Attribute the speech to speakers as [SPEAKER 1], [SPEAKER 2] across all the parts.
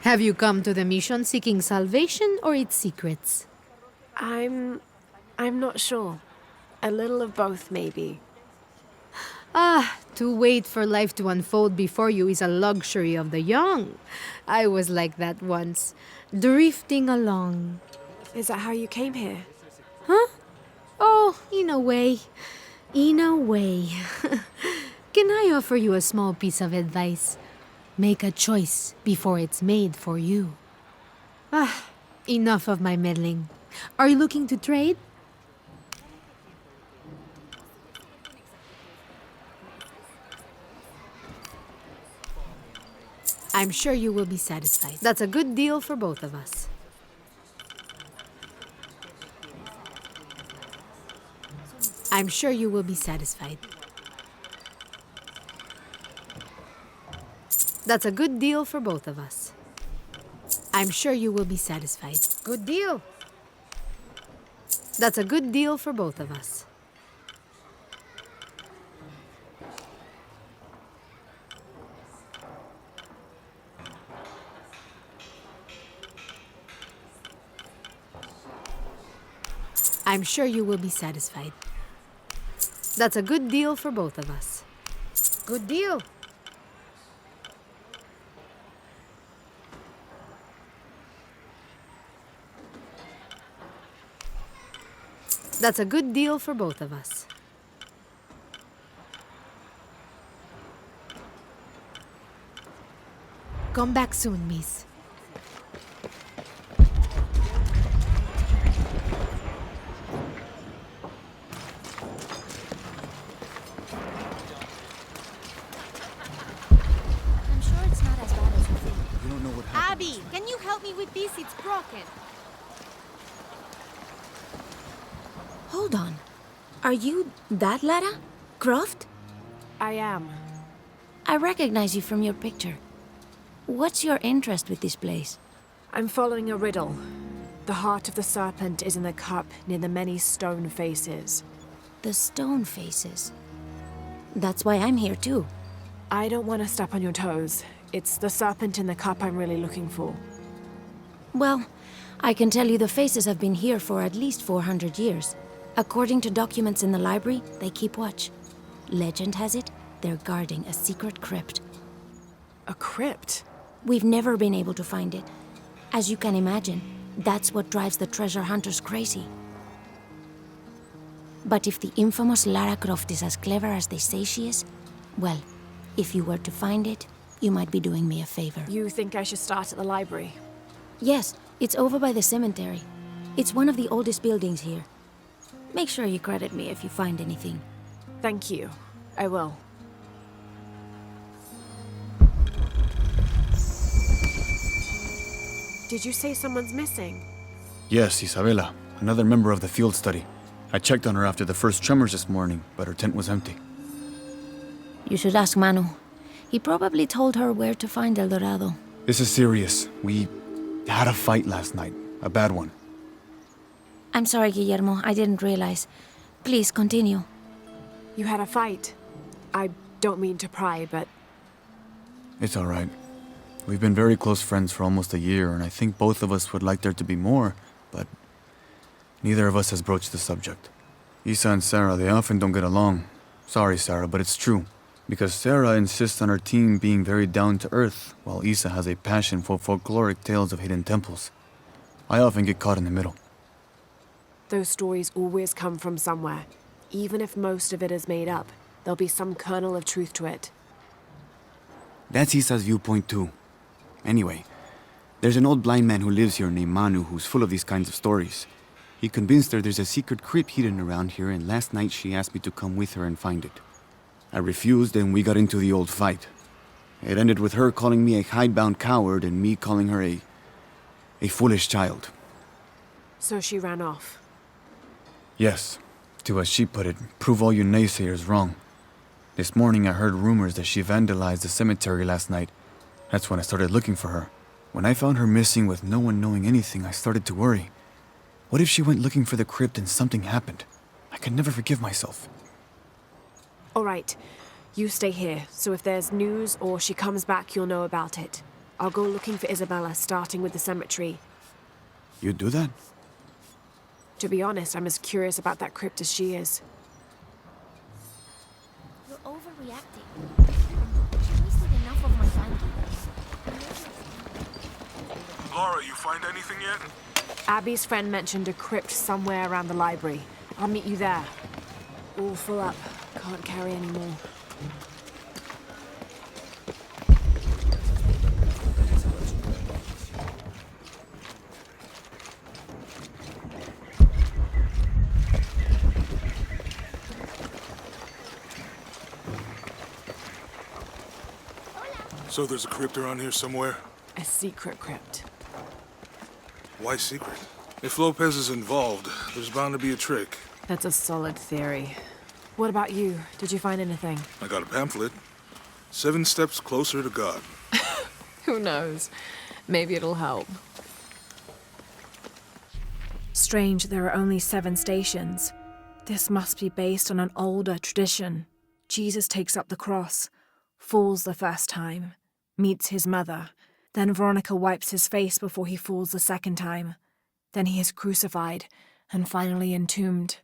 [SPEAKER 1] Have you come to the mission seeking salvation or its secrets?
[SPEAKER 2] I'm not sure. A little of both, maybe.
[SPEAKER 1] To wait for life to unfold before you is a luxury of the young. I was like that once, drifting along.
[SPEAKER 2] Is that how you came here?
[SPEAKER 1] Oh, in a way. In a way. Can I offer you a small piece of advice? Make a choice before it's made for you. Enough of my meddling. Are you looking to trade? I'm sure you will be satisfied. That's a good deal for both of us. I'm sure you will be satisfied. That's a good deal for both of us. I'm sure you will be satisfied. Good deal. That's a good deal for both of us. I'm sure you will be satisfied. That's a good deal for both of us. Good deal. That's a good deal for both of us. Come back soon, miss.
[SPEAKER 3] I'm sure it's not as bad as you think.
[SPEAKER 4] You don't know what happened.
[SPEAKER 3] Abby, can you help me with this? It's broken.
[SPEAKER 5] Hold on. Are you that Lara? Croft?
[SPEAKER 2] I am.
[SPEAKER 5] I recognize you from your picture. What's your interest with this place?
[SPEAKER 2] I'm following a riddle. The heart of the serpent is in the cup near the many stone faces.
[SPEAKER 5] The stone faces. That's why I'm here too.
[SPEAKER 2] I don't want to step on your toes. It's the serpent in the cup I'm really looking for.
[SPEAKER 5] Well, I can tell you the faces have been here for at least 400 years. According to documents in the library, they keep watch. Legend has it, they're guarding a secret crypt.
[SPEAKER 2] A crypt?
[SPEAKER 5] We've never been able to find it. As you can imagine, that's what drives the treasure hunters crazy. But if the infamous Lara Croft is as clever as they say she is, well, if you were to find it, you might be doing me a favor.
[SPEAKER 2] You think I should start at the library?
[SPEAKER 5] Yes, it's over by the cemetery. It's one of the oldest buildings here. Make sure you credit me if you find anything.
[SPEAKER 2] Thank you. I will. Did you say someone's missing?
[SPEAKER 4] Yes, Isabela, another member of the field study. I checked on her after the first tremors this morning, but her tent was empty.
[SPEAKER 5] You should ask Manu. He probably told her where to find El Dorado.
[SPEAKER 4] This is serious. We had a fight last night. A bad one.
[SPEAKER 5] I'm sorry, Guillermo. I didn't realize. Please, continue.
[SPEAKER 2] You had a fight. I don't mean to pry, but
[SPEAKER 4] It's all right. We've been very close friends for almost a year, and I think both of us would like there to be more, but neither of us has broached the subject. Isa and Sarah, they often don't get along. Sorry, Sarah, but it's true. Because Sarah insists on her team being very down-to-earth, while Isa has a passion for folkloric tales of hidden temples. I often get caught in the middle.
[SPEAKER 2] those stories always come from somewhere. Even if most of it is made up, there'll be some kernel of truth to it.
[SPEAKER 4] That's Isa's viewpoint too. Anyway, there's an old blind man who lives here named Manu who's full of these kinds of stories. He convinced her there's a secret crypt hidden around here, and last night she asked me to come with her and find it. I refused, and we got into the old fight. It ended with her calling me a hidebound coward and me calling her a foolish child.
[SPEAKER 2] So she ran off.
[SPEAKER 4] Yes, to as she put it, prove all you naysayers wrong. This morning I heard rumors that she vandalized the cemetery last night. That's when I started looking for her. When I found her missing with no one knowing anything, I started to worry. What if she went looking for the crypt and something happened? I could never forgive myself.
[SPEAKER 2] All right. You stay here, so if there's news or she comes back, you'll know about it. I'll go looking for Isabella, starting with the cemetery.
[SPEAKER 4] You do that?
[SPEAKER 2] To be honest, I'm as curious about that crypt as she is.
[SPEAKER 3] You're overreacting. You wasted enough of my time.
[SPEAKER 6] Laura, you find anything yet?
[SPEAKER 2] Abby's friend mentioned a crypt somewhere around the library. I'll meet you there. All full up. Can't carry any more.
[SPEAKER 6] So there's a crypt around here somewhere?
[SPEAKER 2] A secret crypt.
[SPEAKER 6] Why secret? If Lopez is involved, there's bound to be a trick.
[SPEAKER 2] That's a solid theory. What about you? Did you find anything?
[SPEAKER 6] I got a pamphlet. 7 Steps Closer to God.
[SPEAKER 2] Who knows? Maybe it'll help. Strange, there are only 7 stations. This must be based on an older tradition. Jesus takes up the cross, falls the first time, meets his mother. Then Veronica wipes his face before he falls the second time. Then he is crucified and finally entombed.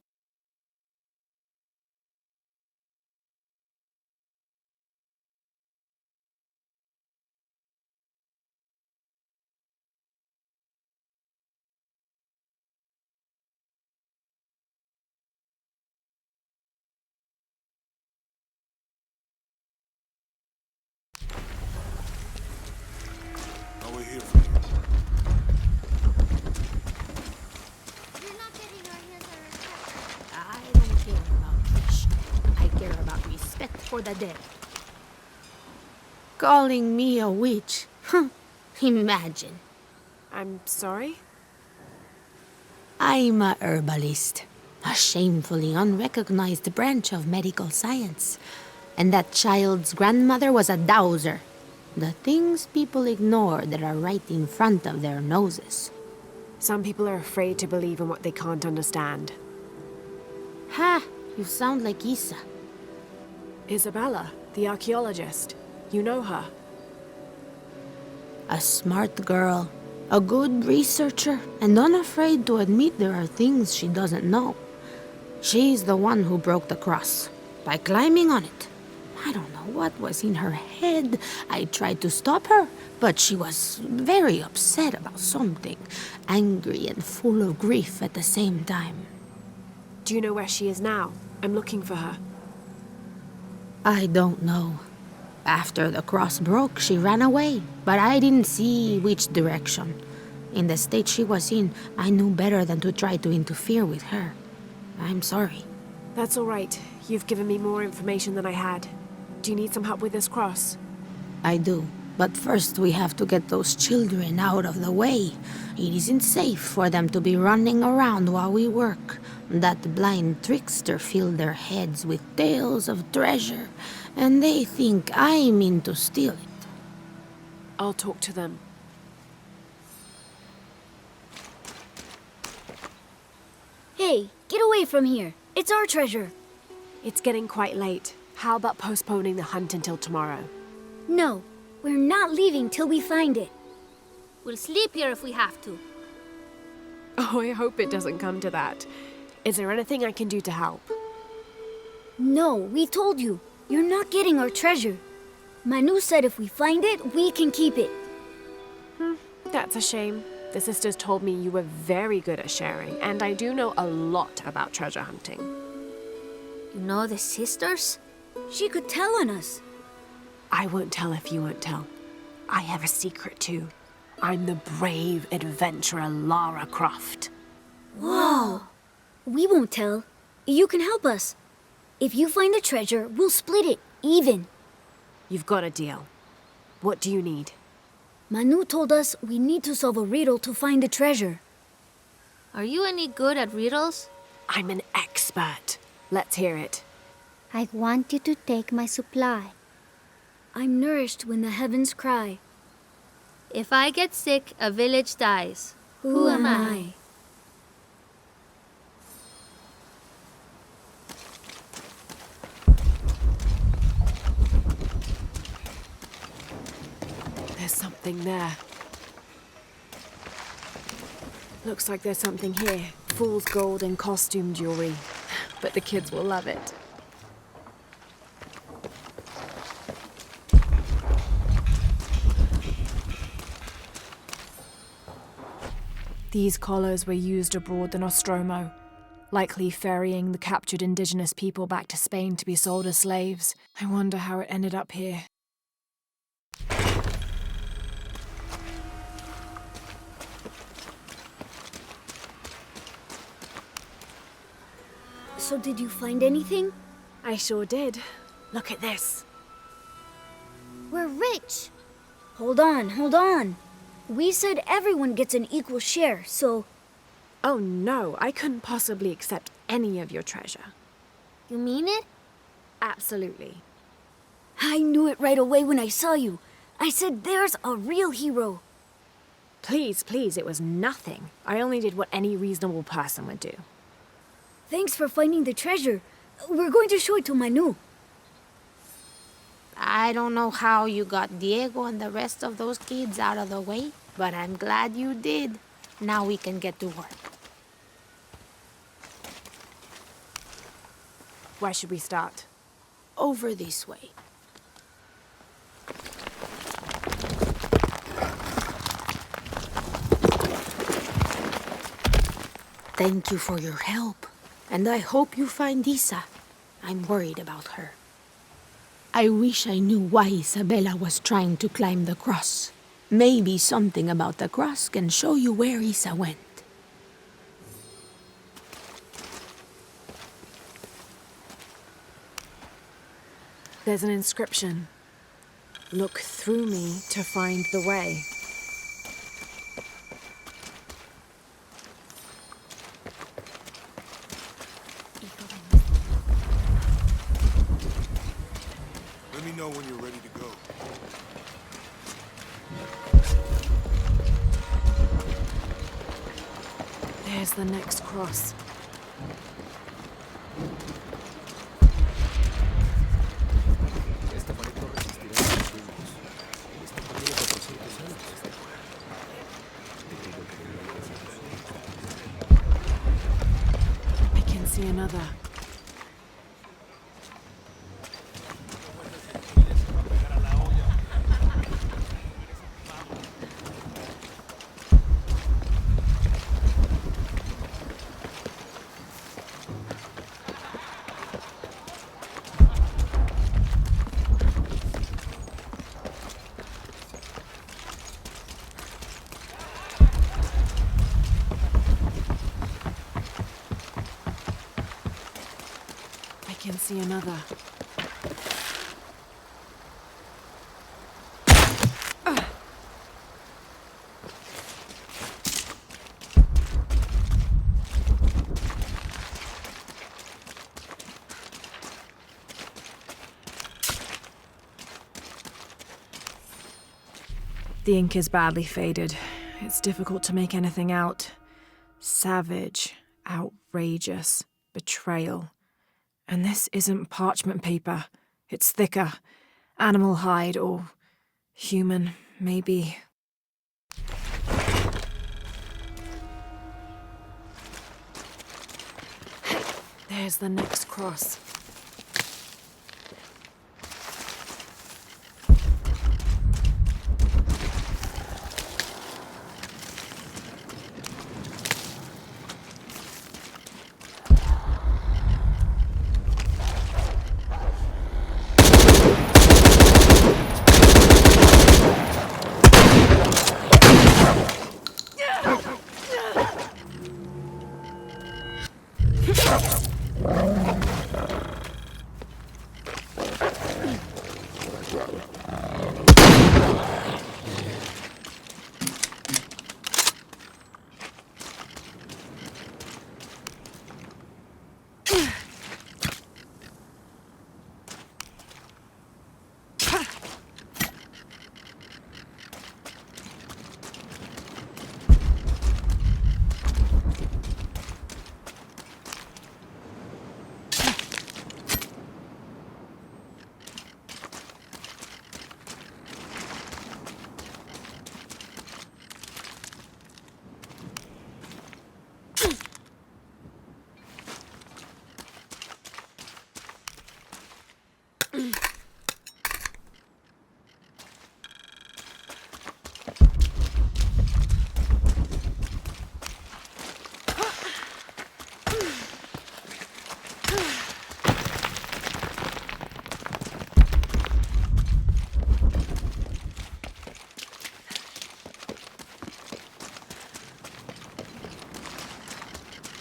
[SPEAKER 6] I'll wait here for you.
[SPEAKER 3] You're not getting our hands on her chest.
[SPEAKER 1] I don't care about fish. I care about respect for the dead. Calling me a witch? Imagine.
[SPEAKER 2] I'm sorry?
[SPEAKER 1] I'm a herbalist, a shamefully unrecognized branch of medical science. And that child's grandmother was a dowser. The things people ignore that are right in front of their noses.
[SPEAKER 2] Some people are afraid to believe in what they can't understand.
[SPEAKER 1] Ha! You sound like Isa.
[SPEAKER 2] Isabella, the archaeologist. You know her.
[SPEAKER 1] A smart girl, a good researcher, and unafraid to admit there are things she doesn't know. She's the one who broke the cross, by climbing on it. I don't know what was in her head. I tried to stop her, but she was very upset about something, angry and full of grief at the same time.
[SPEAKER 2] Do you know where she is now? I'm looking for her.
[SPEAKER 1] I don't know. After the cross broke, she ran away, but I didn't see which direction. In the state she was in, I knew better than to try to interfere with her. I'm sorry.
[SPEAKER 2] That's all right. You've given me more information than I had. Do you need some help with this cross?
[SPEAKER 1] I do. But first we have to get those children out of the way. It isn't safe for them to be running around while we work. That blind trickster filled their heads with tales of treasure, and they think I mean to steal it.
[SPEAKER 2] I'll talk to them.
[SPEAKER 3] Hey, get away from here. It's our treasure.
[SPEAKER 2] It's getting quite late. How about postponing the hunt until tomorrow?
[SPEAKER 3] No, we're not leaving till we find it. We'll sleep here if we have to.
[SPEAKER 2] Oh, I hope it doesn't come to that. Is there anything I can do to help?
[SPEAKER 3] No, we told you. You're not getting our treasure. Manu said if we find it, we can keep it.
[SPEAKER 2] That's a shame. The sisters told me you were very good at sharing, and I do know a lot about treasure hunting.
[SPEAKER 3] You know the sisters? She could tell on us.
[SPEAKER 2] I won't tell if you won't tell. I have a secret too. I'm the brave adventurer Lara Croft.
[SPEAKER 3] Whoa! We won't tell. You can help us. If you find the treasure, we'll split it, even.
[SPEAKER 2] You've got a deal. What do you need?
[SPEAKER 3] Manu told us we need to solve a riddle to find the treasure. Are you any good at riddles?
[SPEAKER 2] I'm an expert. Let's hear it.
[SPEAKER 7] I want you to take my supply.
[SPEAKER 3] I'm nourished when the heavens cry.
[SPEAKER 7] If I get sick, a village dies.
[SPEAKER 3] Who am I?
[SPEAKER 2] There's There's something there. Looks like there's something here. Fool's gold and costume jewelry. But the kids will love it. These collars were used abroad in Nostromo, likely ferrying the captured indigenous people back to Spain to be sold as slaves. I wonder how it ended up here.
[SPEAKER 3] So did you find anything?
[SPEAKER 2] I sure did. Look at this.
[SPEAKER 3] We're rich. Hold on. We said everyone gets an equal share, so...
[SPEAKER 2] Oh no, I couldn't possibly accept any of your treasure.
[SPEAKER 3] You mean it?
[SPEAKER 2] Absolutely.
[SPEAKER 3] I knew it right away when I saw you. I said there's a real hero.
[SPEAKER 2] Please, it was nothing. I only did what any reasonable person would do.
[SPEAKER 3] Thanks for finding the treasure. We're going to show it to Manu.
[SPEAKER 1] I don't know how you got Diego and the rest of those kids out of the way, but I'm glad you did. Now we can get to work.
[SPEAKER 2] Where should we start?
[SPEAKER 1] Over this way. Thank you for your help, and I hope you find Isa. I'm worried about her. I wish I knew why Isabella was trying to climb the cross. Maybe something about the cross can show you where Isa went.
[SPEAKER 2] There's an inscription. Look through me to find the way.
[SPEAKER 6] Let me know when you're ready to go.
[SPEAKER 2] There's the next cross. I can see another. I can see another. The ink is badly faded. It's difficult to make anything out. Savage, outrageous, betrayal. And this isn't parchment paper. It's thicker. Animal hide or human, maybe. There's the next cross.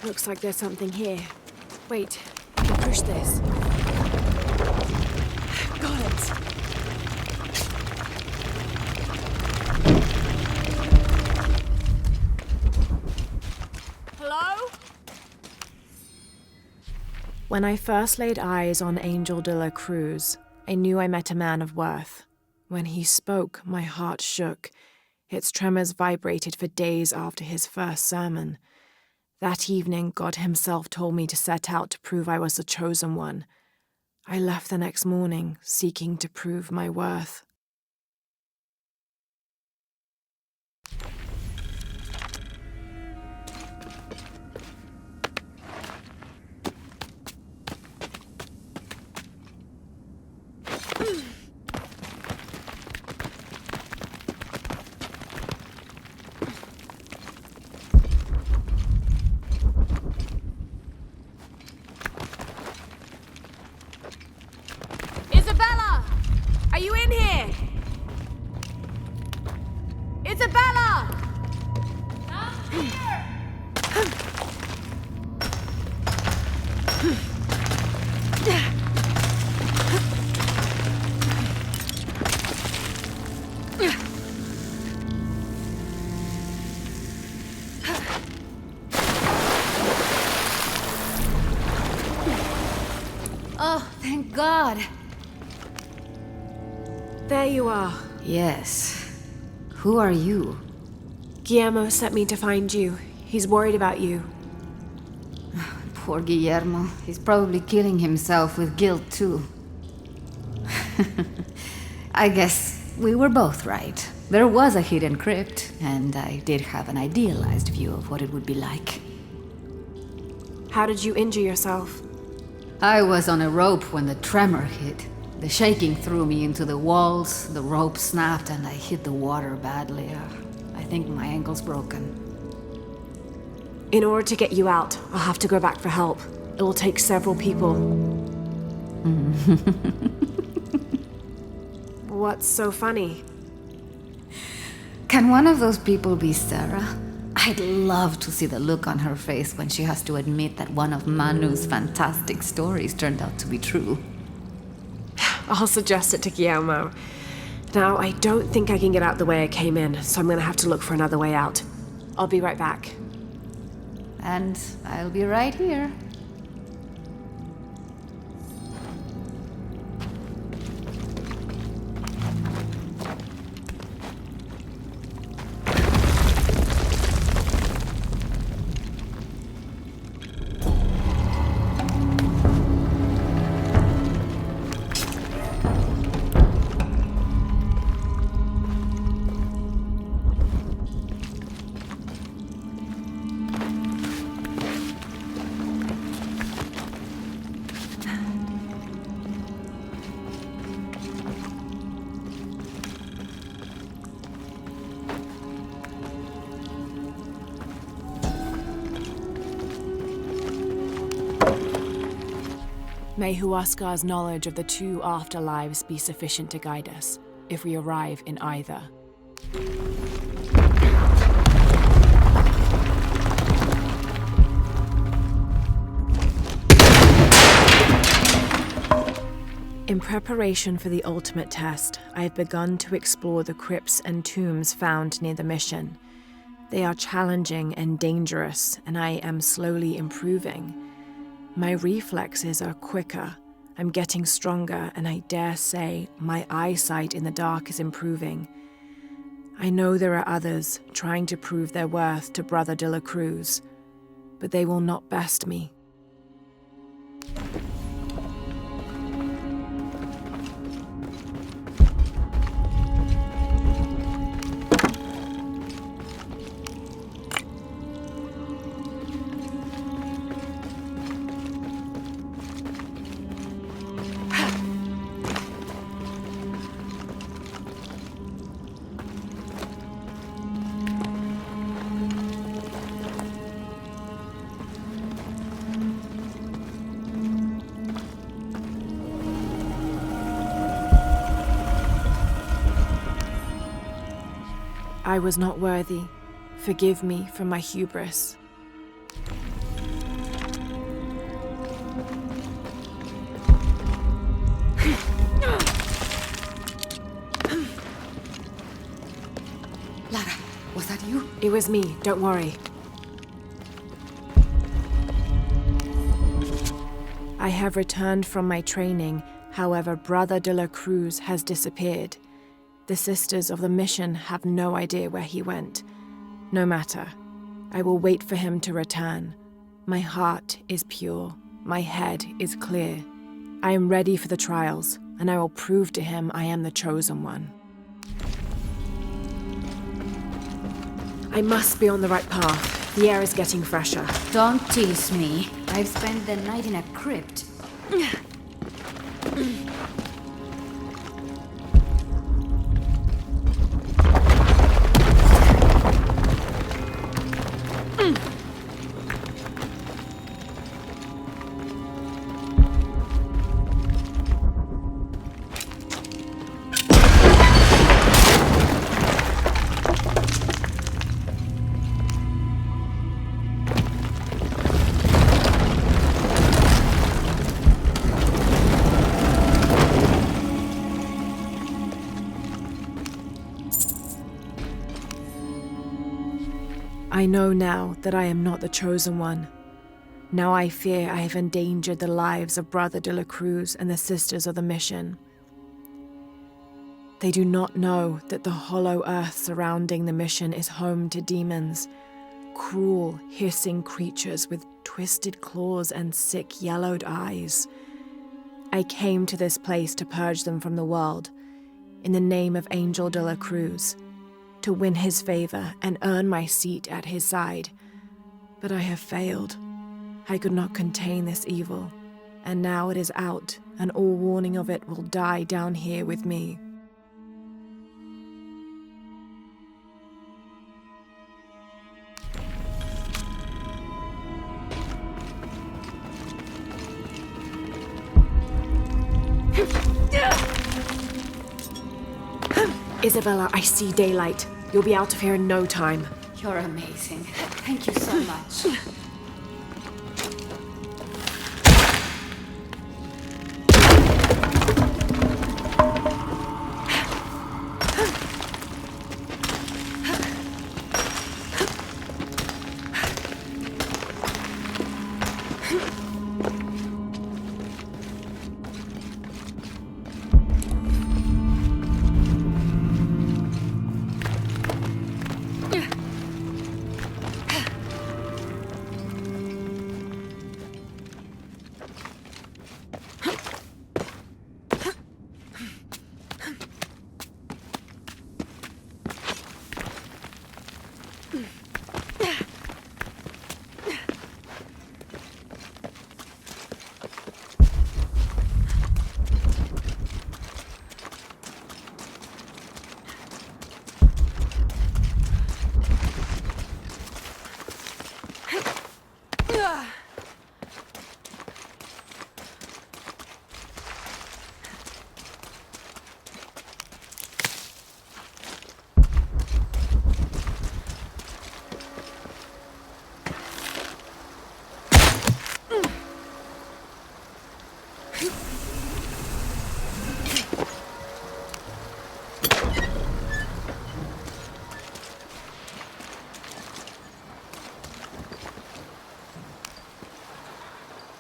[SPEAKER 2] Looks like there's something here. Wait, I can push this. Got it! Hello? When I first laid eyes on Angel de la Cruz, I knew I met a man of worth. When he spoke, my heart shook. Its tremors vibrated for days after his first sermon. That evening, God himself told me to set out to prove I was the chosen one. I left the next morning, seeking to prove my worth. Isabella! Are you in here? Isabella! I'm here!
[SPEAKER 1] Oh, thank God.
[SPEAKER 2] There you are.
[SPEAKER 8] Yes. Who are you?
[SPEAKER 2] Guillermo sent me to find you. He's worried about you.
[SPEAKER 8] Poor Guillermo. He's probably killing himself with guilt, too. I guess we were both right. There was a hidden crypt, and I did have an idealized view of what it would be like.
[SPEAKER 2] How did you injure yourself?
[SPEAKER 8] I was on a rope when the tremor hit. The shaking threw me into the walls, the rope snapped, and I hit the water badly. I think my ankle's broken.
[SPEAKER 2] In order to get you out, I'll have to go back for help. It'll take several people. What's so funny?
[SPEAKER 8] Can one of those people be Sarah? I'd love to see the look on her face when she has to admit that one of Manu's fantastic stories turned out to be true.
[SPEAKER 2] I'll suggest it to Guillermo. Now, I don't think I can get out the way I came in, so I'm gonna have to look for another way out. I'll be right back.
[SPEAKER 8] And I'll be right here.
[SPEAKER 2] May Huascar's knowledge of the two afterlives be sufficient to guide us, if we arrive in either. In preparation for the ultimate test, I have begun to explore the crypts and tombs found near the mission. They are challenging and dangerous, and I am slowly improving. My reflexes are quicker, I'm getting stronger, and I dare say my eyesight in the dark is improving. I know there are others trying to prove their worth to Brother de la Cruz, but they will not best me. I was not worthy. Forgive me for my hubris.
[SPEAKER 8] Lara, was that you?
[SPEAKER 2] It was me, don't worry. I have returned from my training, however, Brother de la Cruz has disappeared. The Sisters of the Mission have no idea where he went. No matter. I will wait for him to return. My heart is pure. My head is clear. I am ready for the trials, and I will prove to him I am the chosen one. I must be on the right path. The air is getting fresher.
[SPEAKER 8] Don't tease me. I've spent the night in a crypt.
[SPEAKER 2] I know now that I am not the chosen one. Now I fear I have endangered the lives of Brother de la Cruz and the Sisters of the Mission. They do not know that the hollow earth surrounding the mission is home to demons, cruel, hissing creatures with twisted claws and sick, yellowed eyes. I came to this place to purge them from the world, in the name of Angel de la Cruz, to win his favor and earn my seat at his side. But I have failed. I could not contain this evil, and now it is out, and all warning of it will die down here with me. Isabella, I see daylight. You'll be out of here in no time.
[SPEAKER 8] You're amazing. Thank you so much.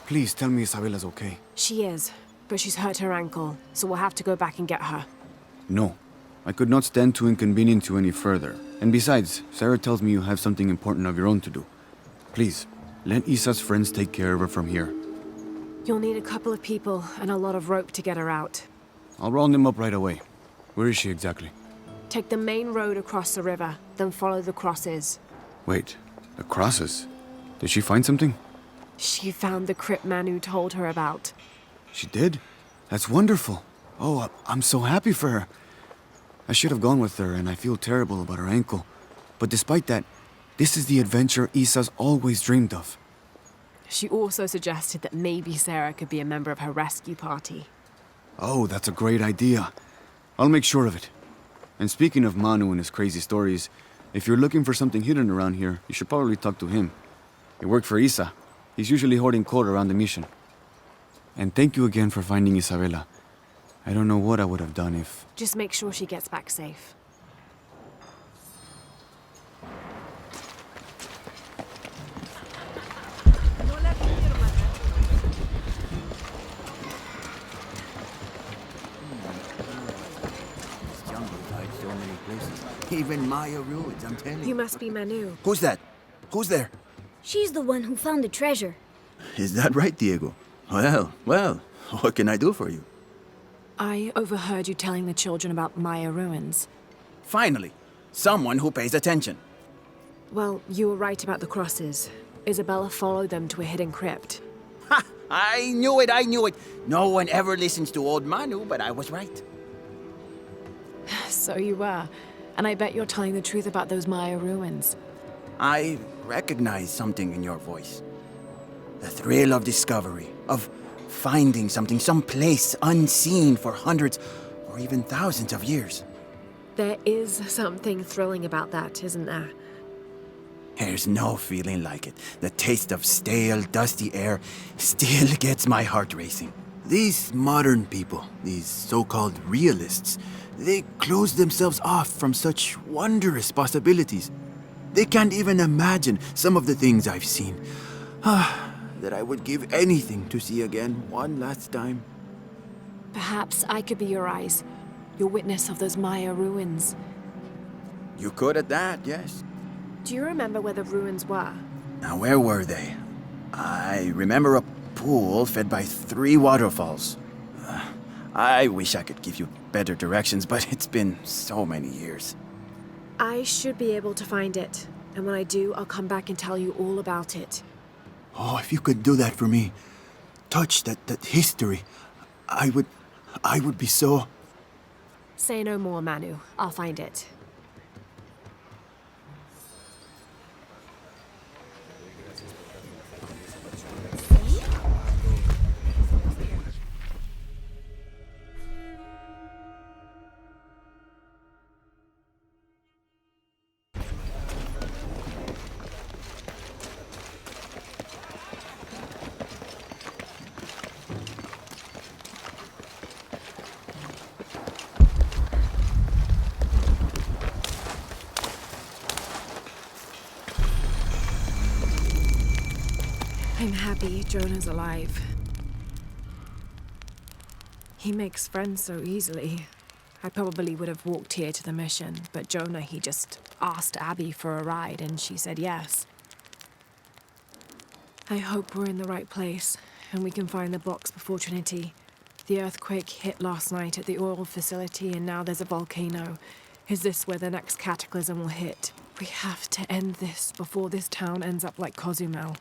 [SPEAKER 4] Please tell me Isabella's okay.
[SPEAKER 2] She is, but she's hurt her ankle, so we'll have to go back and get her.
[SPEAKER 4] No. I could not stand to inconvenience you any further. And besides, Sarah tells me you have something important of your own to do. Please, let Isa's friends take care of her from here.
[SPEAKER 2] You'll need a couple of people and a lot of rope to get her out.
[SPEAKER 4] I'll round them up right away. Where is she exactly?
[SPEAKER 2] Take the main road across the river, then follow the crosses.
[SPEAKER 4] Wait, the crosses? Did she find something?
[SPEAKER 2] She found the crypt Manu told her about.
[SPEAKER 4] She did? That's wonderful. Oh, I'm so happy for her. I should have gone with her, and I feel terrible about her ankle. But despite that, this is the adventure Isa's always dreamed of.
[SPEAKER 2] She also suggested that maybe Sarah could be a member of her rescue party.
[SPEAKER 4] Oh, that's a great idea. I'll make sure of it. And speaking of Manu and his crazy stories, if you're looking for something hidden around here, you should probably talk to him. He worked for Isa. He's usually hoarding coal around the mission. And thank you again for finding Isabella. I don't know what I would have done if...
[SPEAKER 2] Just make sure she gets back safe.
[SPEAKER 9] even Maya ruins, I'm telling you.
[SPEAKER 2] You must be Manu.
[SPEAKER 9] Who's that? Who's there?
[SPEAKER 3] She's the one who found the treasure.
[SPEAKER 9] Is that right, Diego? Well, what can I do for you?
[SPEAKER 2] I overheard you telling the children about Maya ruins.
[SPEAKER 9] Finally, someone who pays attention.
[SPEAKER 2] Well, you were right about the crosses. Isabella followed them to a hidden crypt.
[SPEAKER 9] Ha! I knew it! No one ever listens to old Manu, but I was right.
[SPEAKER 2] So you were. And I bet you're telling the truth about those Maya ruins.
[SPEAKER 9] I recognize something in your voice. The thrill of discovery, of finding something someplace unseen for hundreds or even thousands of years.
[SPEAKER 2] There is something thrilling about that, isn't there?
[SPEAKER 9] There's no feeling like it. The taste of stale, dusty air still gets my heart racing. These modern people, these so-called realists, they close themselves off from such wondrous possibilities. They can't even imagine some of the things I've seen. That I would give anything to see again one last time.
[SPEAKER 2] Perhaps I could be your eyes, your witness of those Maya ruins.
[SPEAKER 9] You could at that, yes.
[SPEAKER 2] Do you remember where the ruins were?
[SPEAKER 9] Now, where were they? I remember a pool fed by 3 waterfalls. I wish I could give you better directions, but it's been so many years.
[SPEAKER 2] I should be able to find it. And when I do, I'll come back and tell you all about it.
[SPEAKER 9] Oh, if you could do that for me, touch that history, I would be so...
[SPEAKER 2] Say no more, Manu. I'll find it. I'm happy Jonah's alive. He makes friends so easily. I probably would have walked here to the mission, but Jonah, he just asked Abby for a ride and she said yes. I hope we're in the right place and we can find the box before Trinity. The earthquake hit last night at the oil facility and now there's a volcano. Is this where the next cataclysm will hit? We have to end this before this town ends up like Cozumel.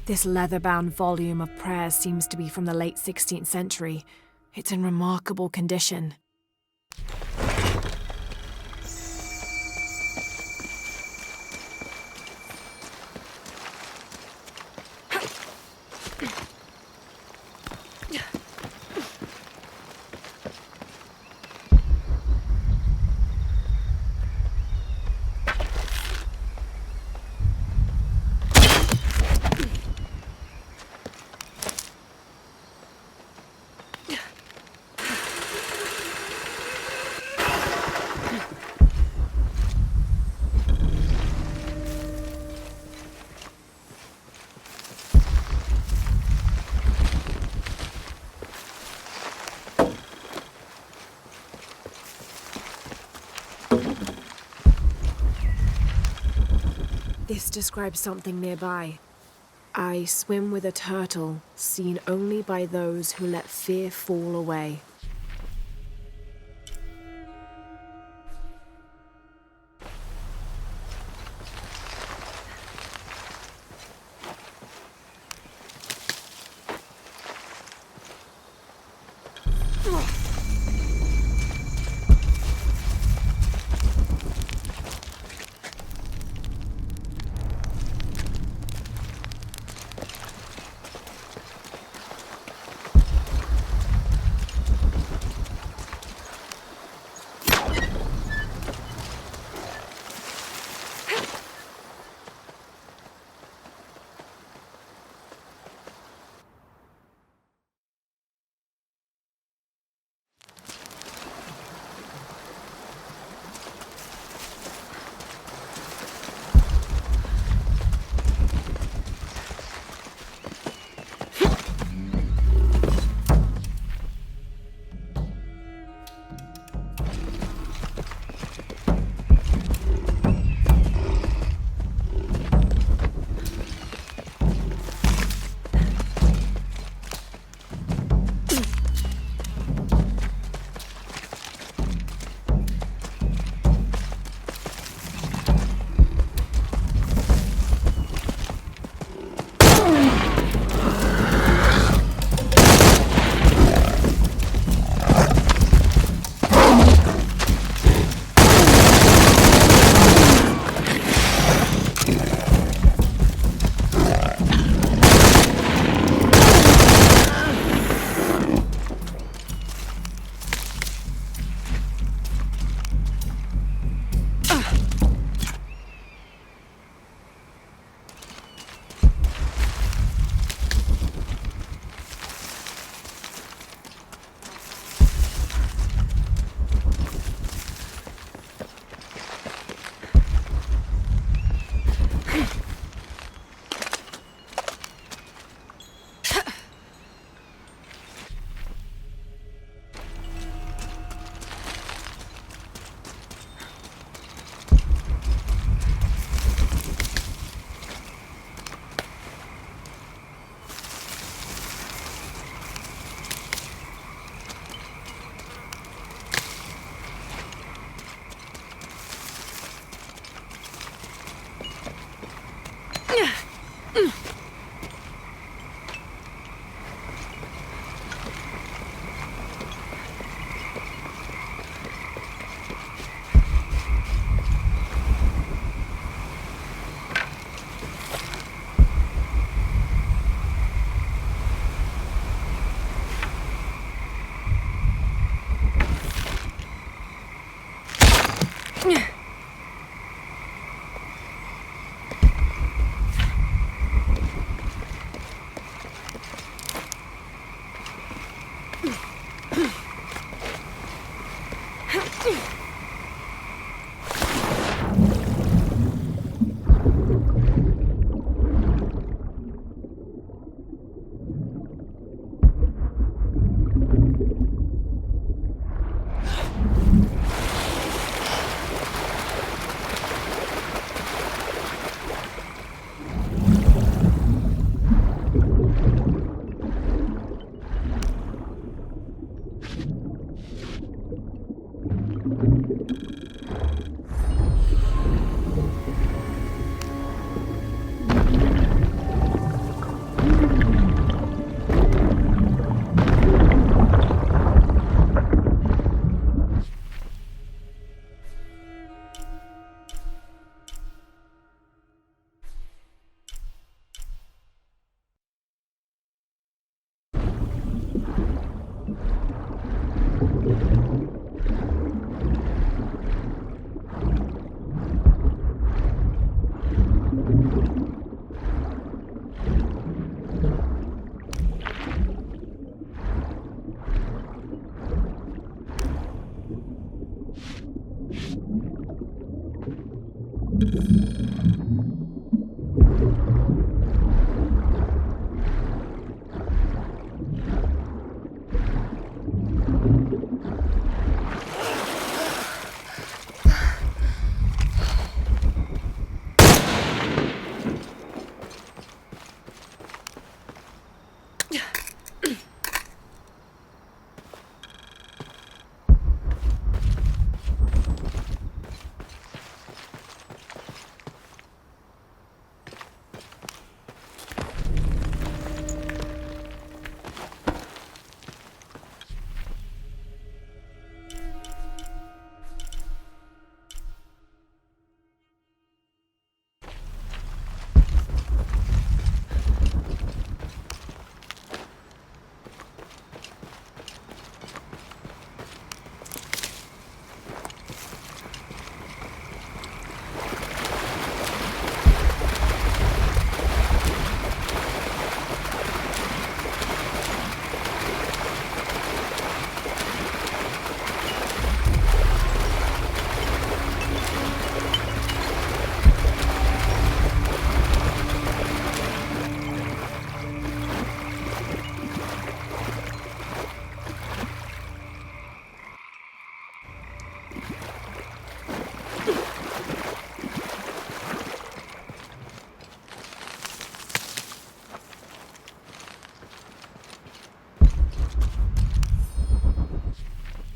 [SPEAKER 2] This leather-bound volume of prayers seems to be from the late 16th century. It's in remarkable condition. This describes something nearby. I swim with a turtle, seen only by those who let fear fall away.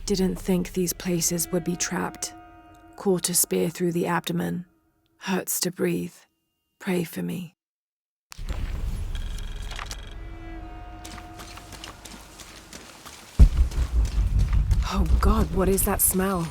[SPEAKER 2] Didn't think these places would be trapped. Caught a spear through the abdomen. Hurts to breathe. Pray for me. Oh God, what is that smell?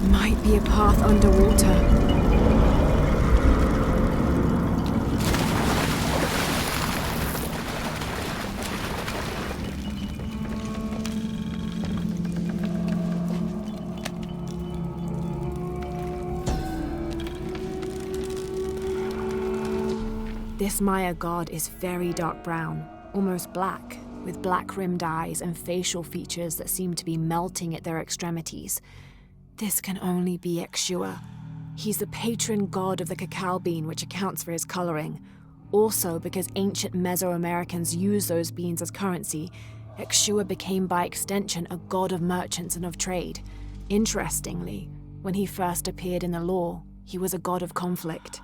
[SPEAKER 2] Might be a path underwater. This Maya god is very dark brown, almost black, with black-rimmed eyes and facial features that seem to be melting at their extremities. This can only be Exua. He's the patron god of the cacao bean, which accounts for his coloring. Also, because ancient Mesoamericans used those beans as currency, Exua became by extension a god of merchants and of trade. Interestingly, when he first appeared in the lore, he was a god of conflict.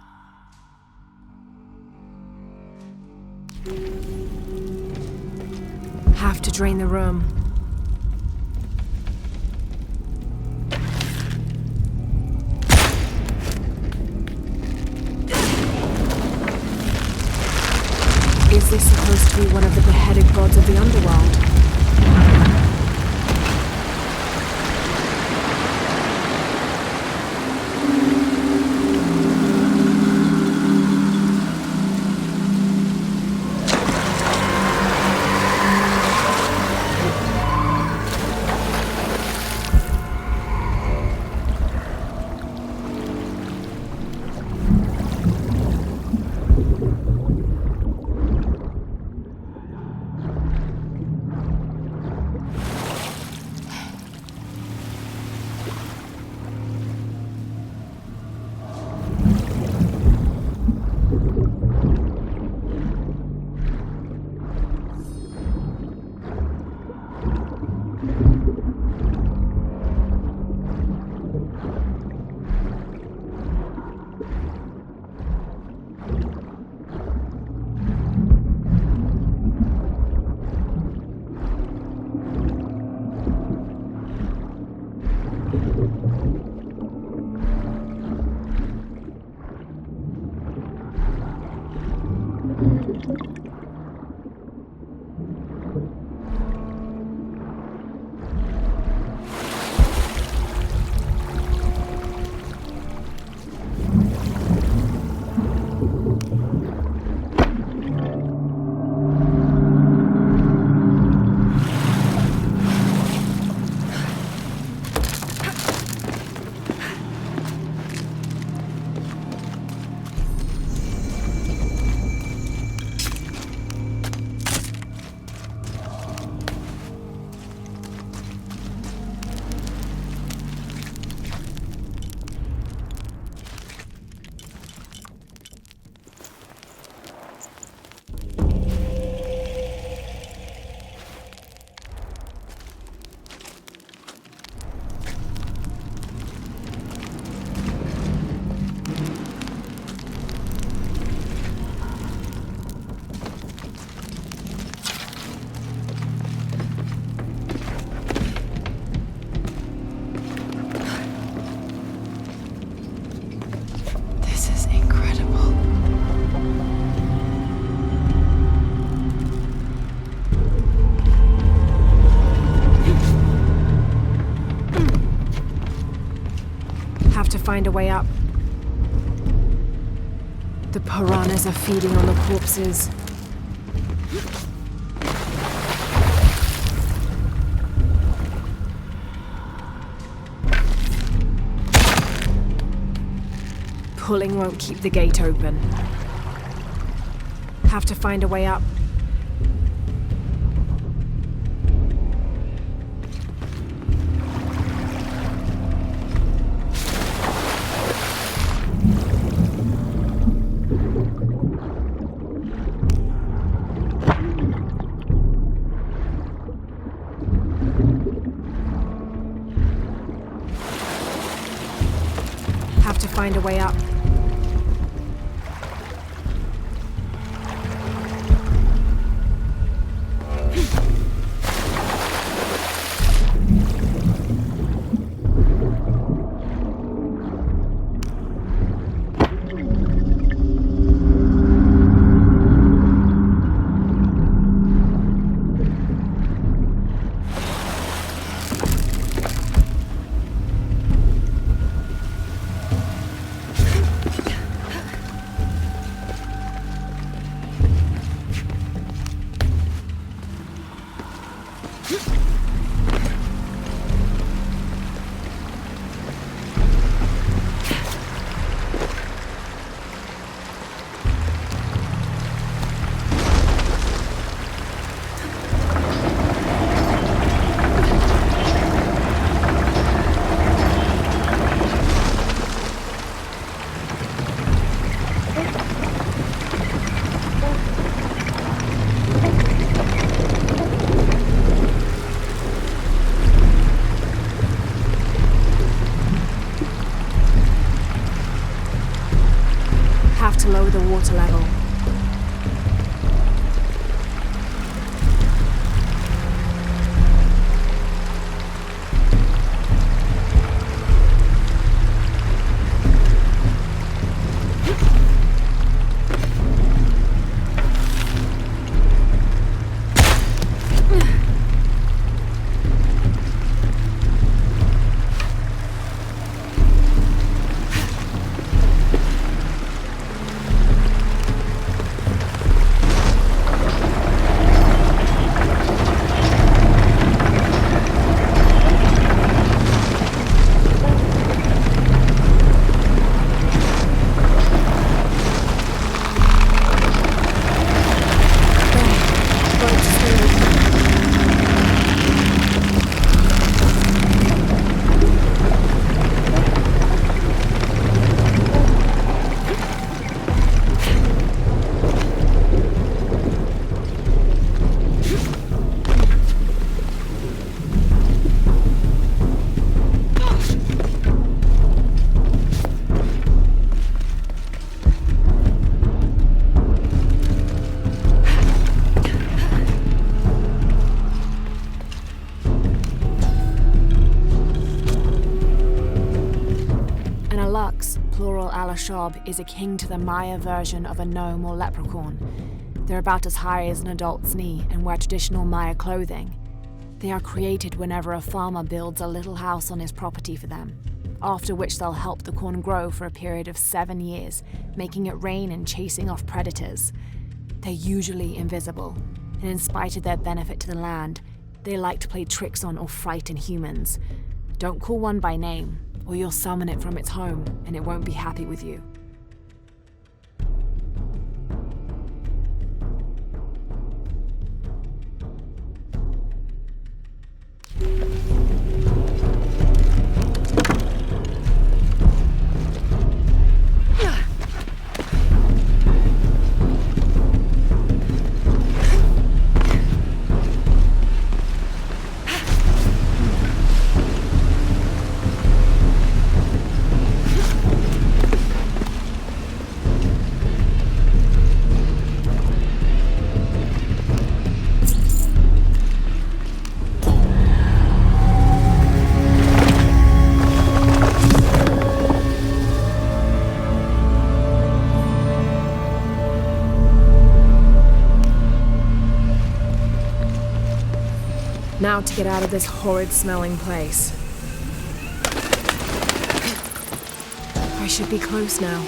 [SPEAKER 2] Have to drain the room. Is this supposed to be one of the beheaded gods of the underworld? Have to find a way up. The piranhas are feeding on the corpses. Pulling won't keep the gate open. Have to find a way up. Have to find a way up. Have to lower the water level. Plural Alashab is akin to the Maya version of a gnome or leprechaun. They're about as high as an adult's knee and wear traditional Maya clothing. They are created whenever a farmer builds a little house on his property for them, after which they'll help the corn grow for a period of 7 years, making it rain and chasing off predators. They're usually invisible, and in spite of their benefit to the land, they like to play tricks on or frighten humans. Don't call one by name, or you'll summon it from its home, and it won't be happy with you. Now to get out of this horrid-smelling place. We should be close now.